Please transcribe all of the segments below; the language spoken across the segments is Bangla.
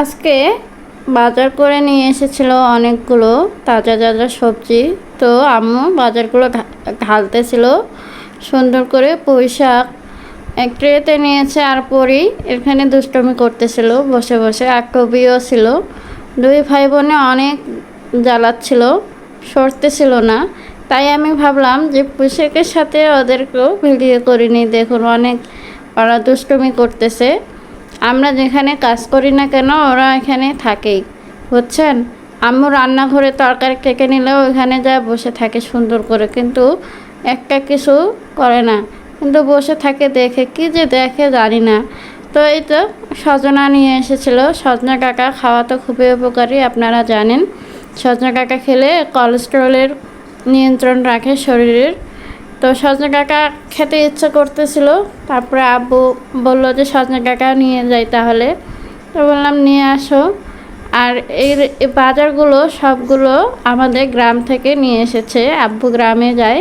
আজকে বাজার করে নিয়ে এসেছিল অনেকগুলো তাজা তাজা সবজি। তো আম্মু বাজারগুলো ঢালতেছিল সুন্দর করে। পুঁই শাক এক ট্রেতে নিয়েছে, আর পরি এখানে দুষ্টমি করতেছিল বসে বসে, আর কবিও ছিল। দুই ভাই বোনে অনেক জ্বালাচ্ছিল, সরতেছিল না। তাই আমি ভাবলাম যে পুঁই শাকের সাথে ওদেরকেও ভিডিও করিনি। দেখুন অনেক ওরা দুষ্টমি করতেছে। আমরা যেখানে কাজ করি না কেন ওরা এখানে থাকেই, বুঝছেন। আম্মু রান্নাঘরে তরকারি কেটে নিলেও ওইখানে যা বসে থাকে সুন্দর করে, কিন্তু একটা কিছু করে না, কিন্তু বসে থাকে। দেখে কি যে দেখে জানি না। তো এই তো সজনা নিয়ে এসেছিল। সজনা কাকা খাওয়া তো খুবই উপকারী, আপনারা জানেন। সজনা কাকা খেলে কোলেস্টেরলের নিয়ন্ত্রণ রাখে শরীরের। তো সজনে কাকা খেতে ইচ্ছা করতেছিল, তারপরে আব্বু বলল যে সজনে কাকা নিয়ে যাই তাহলে। তো বললাম নিয়ে আসো। আর এই বাজারগুলো সবগুলো আমাদের গ্রাম থেকে নিয়ে এসেছে। আব্বু গ্রামে যায়,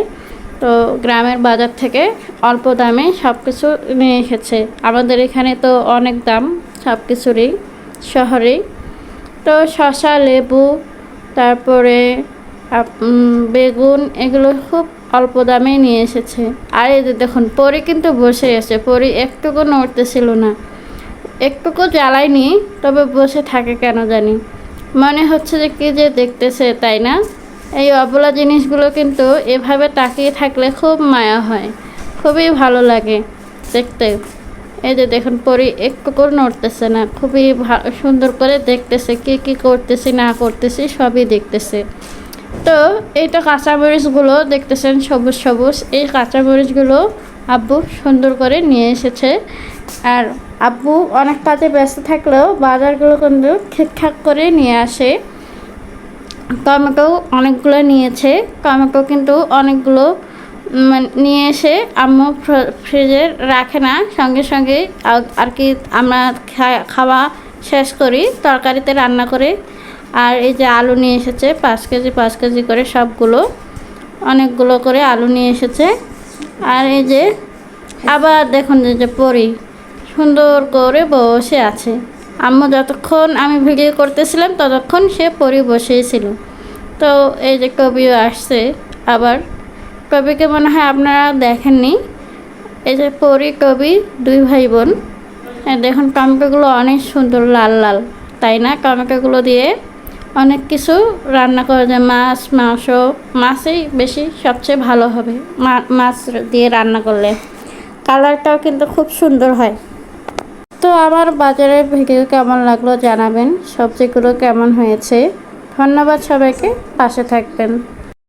তো গ্রামের বাজার থেকে অল্প দামে সব কিছু নিয়ে এসেছে। আমাদের এখানে তো অনেক দাম সব কিছুরই, শহরেই। তো শসা, লেবু, তারপরে বেগুন, এগুলো খুব অল্প দামে নিয়ে এসেছে। আর এই যে দেখুন পরি কিন্তু বসে আছে। পরি একটুকু নড়তেছিল না, একটুকু জ্বালায়নি, তবে বসে থাকে কেন জানি। মনে হচ্ছে যে কি যে দেখতেছে, তাই না? এই অবলা জিনিসগুলো কিন্তু এভাবে তাকিয়ে থাকলে খুব মায়া হয়, খুবই ভালো লাগে দেখতে। এই যে দেখুন পরি একটুকু নড়তেছে না, খুবই সুন্দর করে দেখতেছে কি কি করতেছি না করতেছি সবই দেখতেছে। তো এইটা কাঁচামরিচগুলো দেখতেছেন সবুজ সবুজ, এই কাঁচামরিচগুলো আব্বু সুন্দর করে নিয়ে এসেছে। আর আব্বু অনেক কাজে ব্যস্ত থাকলেও বাজারগুলো কিন্তু ঠিকঠাক করে নিয়ে আসে। টমেটো অনেকগুলো নিয়েছে, টমেটো কিন্তু অনেকগুলো নিয়ে এসে আম্মু ফ্রিজে রাখে না, সঙ্গে সঙ্গে আর কি আমরা খাওয়া শেষ করি, তরকারিতে রান্না করে। আর এই যে আলু নিয়ে এসেছে 5 কেজি করে, সবগুলো অনেকগুলো করে আলু নিয়ে এসেছে। আর এই যে আবার দেখুন যে পরি সুন্দর করে বসে আছে। আম্মু যতক্ষণ আমি ভিডিও করতেছিলাম ততক্ষণ সে পরি বসেই ছিল। তো এই যে কবিও আসছে আবার। কবিকে মনে হয় আপনারা দেখেননি। এই যে পরি কবি দুই ভাই বোন। দেখুন টমেটোগুলো অনেক সুন্দর লাল লাল, তাই না? টমেটোগুলো দিয়ে অনেক কিছু রান্না করা যায়, মাছ, মাংস। মাছই বেশি সবচেয়ে ভালো হবে মাছ দিয়ে রান্না করলে, কালারটাও কিন্তু খুব সুন্দর হয়। তো আমার বাজারের ভিডিও কেমন লাগলো জানাবেন, সবজিগুলো কেমন হয়েছে। ধন্যবাদ সবাইকে, পাশে থাকবেন।